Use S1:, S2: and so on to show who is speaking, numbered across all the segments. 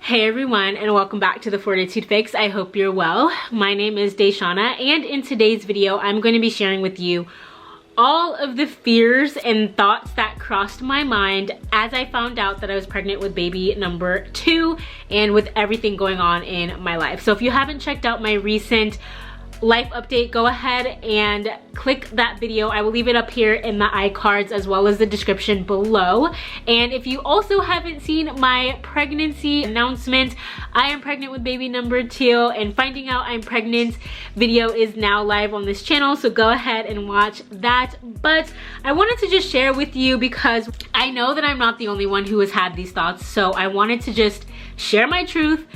S1: Hey everyone, and welcome back to the Fortitude Fix. I hope you're well. My name is DaShanna, and in today's video, I'm going to be sharing with you all of the fears and thoughts that crossed my mind as I found out that I was pregnant with baby number 2 and with everything going on in my life. So if you haven't checked out my recent life update, go ahead and click that video. I will leave it up here in the iCards as well as the description below. And if you also haven't seen my pregnancy announcement, I am pregnant with baby number 2, and finding out I'm pregnant video is now live on this channel, so go ahead and watch that. But I wanted to just share with you because I know that I'm not the only one who has had these thoughts, so I wanted to just share my truth.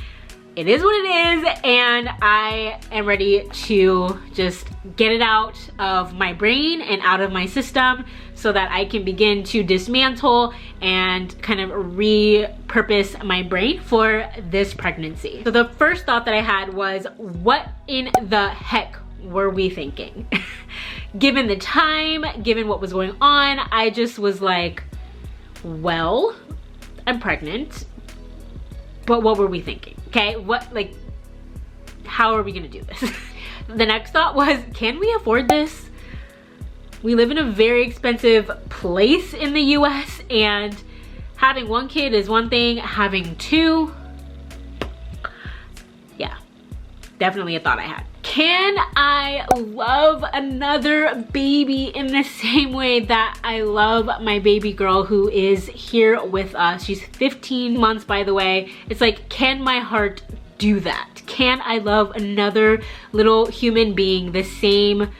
S1: It is what it is, and I am ready to just get it out of my brain and out of my system so that I can begin to dismantle and kind of repurpose my brain for this pregnancy. So the first thought that I had was, what in the heck were we thinking? Given the time, given what was going on, I just was like, well, I'm pregnant, but what were we thinking? Okay, how are we gonna do this? The next thought was, can we afford this? We live in a very expensive place in the US, and having one kid is one thing, having 2, yeah, definitely a thought I had. Can I love another baby in the same way that I love my baby girl who is here with us? She's 15 months, by the way. It's like, can my heart do that? Can I love another little human being the same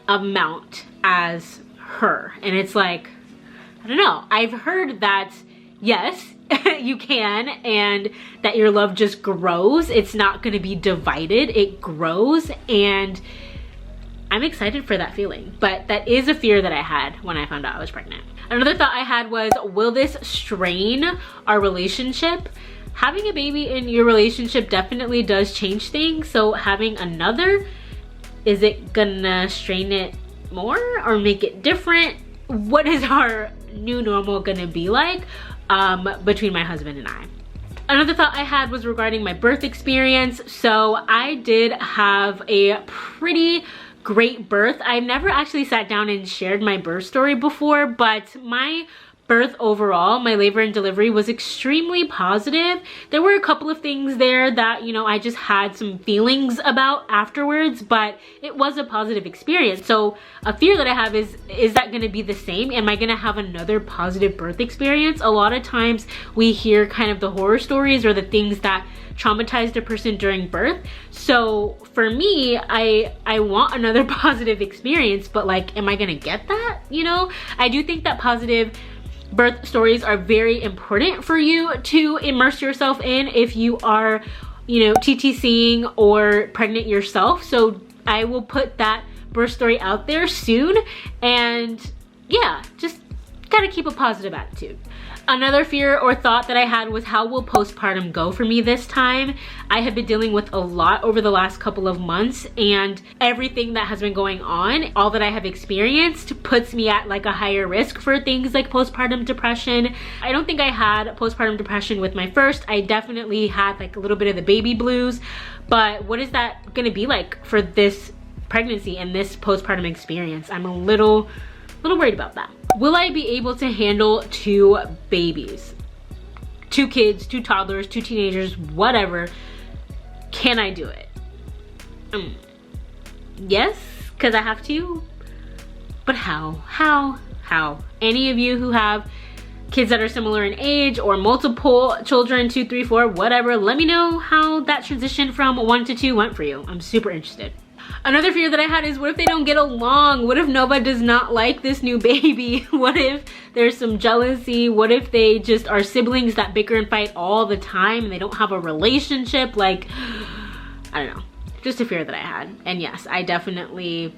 S1: amount as her? And it's like, I don't know. I've heard that, yes, you can, and that your love just grows. It's not going to be divided, it grows, and I'm excited for that feeling. But that is a fear that I had when I found out I was pregnant. Another thought I had was, will this strain our relationship? Having a baby in your relationship definitely does change things, so having another, is it gonna strain it more or make it different? What is our new normal gonna be like between my husband and I? Another thought I had was regarding my birth experience. So I did have a pretty great birth. I've never actually sat down and shared my birth story before, but my birth overall, my labor and delivery, was extremely positive. There were a couple of things there that, you know, I just had some feelings about afterwards, but it was a positive experience. So a fear that I have is that gonna be the same? Am I gonna have another positive birth experience? A lot of times we hear kind of the horror stories or the things that traumatized a person during birth. So for me, I want another positive experience, but like, am I gonna get that? You know, I do think that positive birth stories are very important for you to immerse yourself in if you are, you know, TTCing or pregnant yourself. So I will put that birth story out there soon, and yeah, just gotta keep a positive attitude. Another fear or thought that I had was, how will postpartum go for me this time? I have been dealing with a lot over the last couple of months, and everything that has been going on, all that I have experienced, puts me at like a higher risk for things like postpartum depression. I don't think I had postpartum depression with my first. I definitely had like a little bit of the baby blues, but what is that gonna be like for this pregnancy and this postpartum experience? I'm a little worried about that. Will I be able to handle 2 babies? 2 kids, 2 toddlers, 2 teenagers, whatever. Can I do it? Yes, because I have to. But how? How? Any of you who have kids that are similar in age or multiple children, 2, 3, 4, whatever, let me know how that transition from 1 to 2 went for you. I'm super interested. Another fear that I had is, what if they don't get along? What if Nova does not like this new baby? What if there's some jealousy? What if they just are siblings that bicker and fight all the time and they don't have a relationship? Like, I don't know, just a fear that I had. And yes, I definitely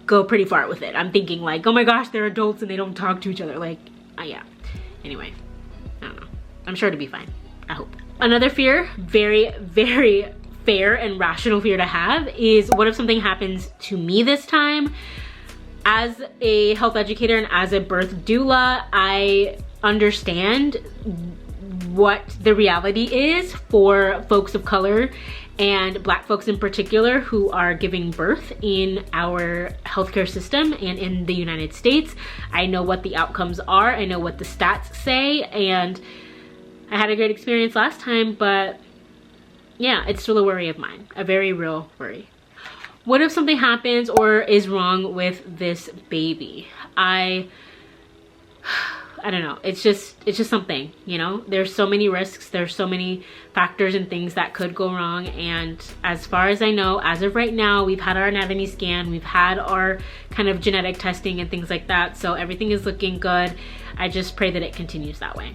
S1: go pretty far with it. I'm thinking like, oh my gosh, they're adults and they don't talk to each other. Like, yeah. Anyway, I don't know. I'm sure to be fine. I hope. Another fear, very, very fair and rational fear to have, is, what if something happens to me this time? As a health educator and as a birth doula, I understand what the reality is for folks of color and Black folks in particular who are giving birth in our healthcare system and in the United States. I know what the outcomes are, I know what the stats say, and I had a great experience last time, but yeah, it's still a worry of mine, a very real worry. What if something happens or is wrong with this baby? I don't know, it's just something, you know. There's so many risks, there's so many factors and things that could go wrong, and as far as I know, as of right now, we've had our anatomy scan, we've had our kind of genetic testing and things like that, so everything is looking good. I just pray that it continues that way.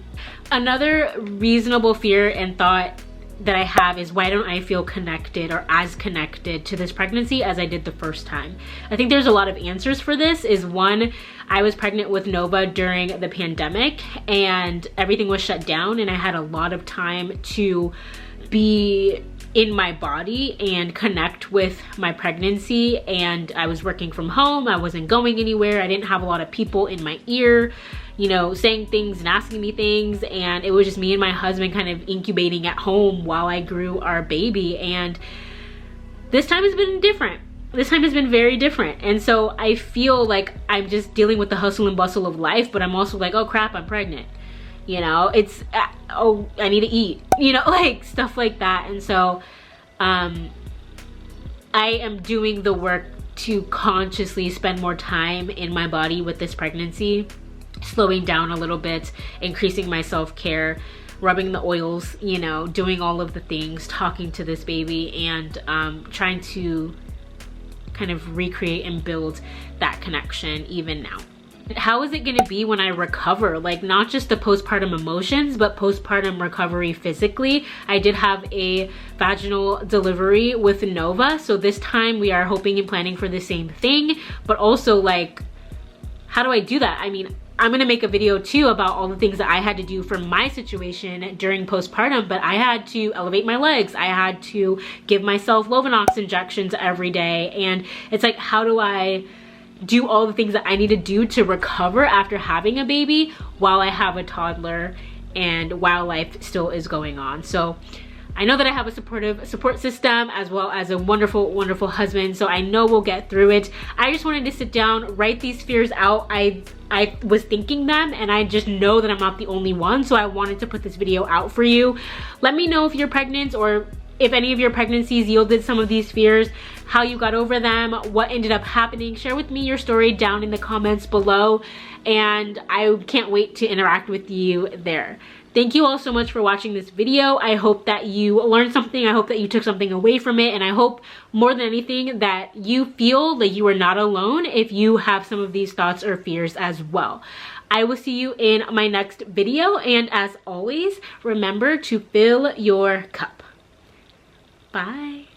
S1: Another reasonable fear and thought that I have is, why don't I feel connected or as connected to this pregnancy as I did the first time? I think there's a lot of answers for this. Is one, I was pregnant with Nova during the pandemic and everything was shut down, and I had a lot of time to be in my body and connect with my pregnancy, and I was working from home, I wasn't going anywhere, I didn't have a lot of people in my ear, you know, saying things and asking me things, and it was just me and my husband kind of incubating at home while I grew our baby. And this time has been different. This time has been very different, and so I feel like I'm just dealing with the hustle and bustle of life, but I'm also like, oh crap, I'm pregnant. You know, it's, oh, I need to eat, you know, like stuff like that. And so I am doing the work to consciously spend more time in my body with this pregnancy, slowing down a little bit, increasing my self-care, rubbing the oils, you know, doing all of the things, talking to this baby, and trying to kind of recreate and build that connection even now. How is it going to be when I recover? Like, not just the postpartum emotions, but postpartum recovery physically. I did have a vaginal delivery with Nova, so this time we are hoping and planning for the same thing, but also like, how do I do that? I mean, I'm gonna make a video too about all the things that I had to do for my situation during postpartum, but I had to elevate my legs. I had to give myself Lovenox injections every day. And it's like, how do I do all the things that I need to do to recover after having a baby while I have a toddler and while life still is going on? So I know that I have a supportive support system as well as a wonderful, wonderful husband, so I know we'll get through it. I just wanted to sit down, write these fears out. I was thinking them, and I just know that I'm not the only one, so I wanted to put this video out for you. Let me know if you're pregnant, or if any of your pregnancies yielded some of these fears, how you got over them, what ended up happening. Share with me your story down in the comments below, and I can't wait to interact with you there. Thank you all so much for watching this video. I hope that you learned something. I hope that you took something away from it. And I hope more than anything that you feel like you are not alone if you have some of these thoughts or fears as well. I will see you in my next video. And as always, remember to fill your cup. Bye.